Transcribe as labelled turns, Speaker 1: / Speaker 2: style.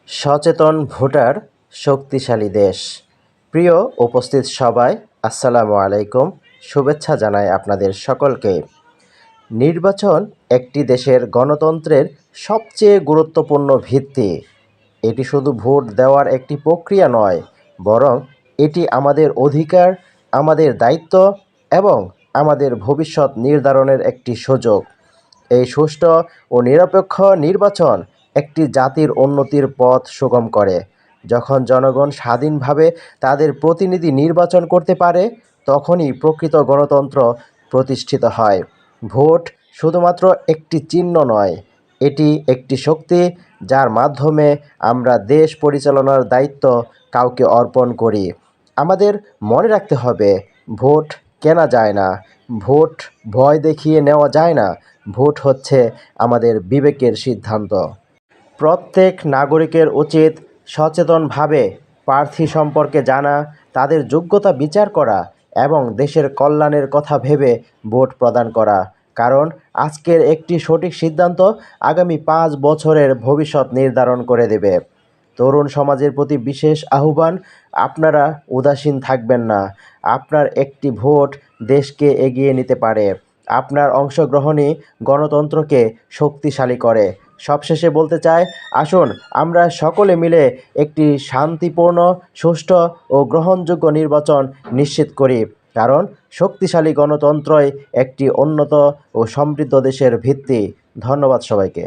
Speaker 1: সচেতন ভোটার, শক্তিশালী দেশ। প্রিয় উপস্থিত সবাই, আসসালামু আলাইকুম। শুভেচ্ছা জানাই আপনাদের সকলকে। নির্বাচন একটি দেশের গণতন্ত্রের সবচেয়ে গুরুত্বপূর্ণ ভিত্তি। এটি শুধু ভোট দেওয়ার একটি প্রক্রিয়া নয়, বরং এটি আমাদের অধিকার, আমাদের দায়িত্ব এবং আমাদের ভবিষ্যৎ নির্ধারণের একটি সুযোগ। এই সুষ্ঠু ও নিরপেক্ষ নির্বাচন একটি জাতির উন্নতির পথ সুগম করে। যখন জনগণ স্বাধীনভাবে তাদের প্রতিনিধি নির্বাচন করতে পারে, তখনই প্রকৃত গণতন্ত্র প্রতিষ্ঠিত হয়। ভোট শুধুমাত্র একটি চিহ্ন নয়, এটি একটি শক্তি যার মাধ্যমে আমরা দেশ পরিচালনার দায়িত্ব কাউকে অর্পণ করি। আমাদের মনে রাখতে হবে, ভোট কেনা যায় না, ভোট ভয় দেখিয়ে নেওয়া যায় না, ভোট হচ্ছে আমাদের বিবেকের সিদ্ধান্ত। প্রত্যেক নাগরিকের উচিত সচেতনভাবে প্রার্থী সম্পর্কে জানা, তাদের যোগ্যতা বিচার করা এবং দেশের কল্যাণের কথা ভেবে ভোট প্রদান করা। কারণ আজকের একটি সঠিক সিদ্ধান্ত আগামী 5 বছরের ভবিষ্যৎ নির্ধারণ করে দেবে। তরুণ সমাজের প্রতি বিশেষ আহ্বান, আপনারা উদাসীন থাকবেন না। আপনার একটি ভোট দেশকে এগিয়ে নিতে পারে। আপনার অংশগ্রহণই গণতন্ত্রকে শক্তিশালী করে। সবশেষে বলতে চাই, আসুন আমরা সকলে মিলে একটি শান্তিপূর্ণ, সুষ্ঠু ও গ্রহণযোগ্য নির্বাচন নিশ্চিত করি। কারণ শক্তিশালী গণতন্ত্রই একটি উন্নত ও সমৃদ্ধ দেশের ভিত্তি। ধন্যবাদ সবাইকে।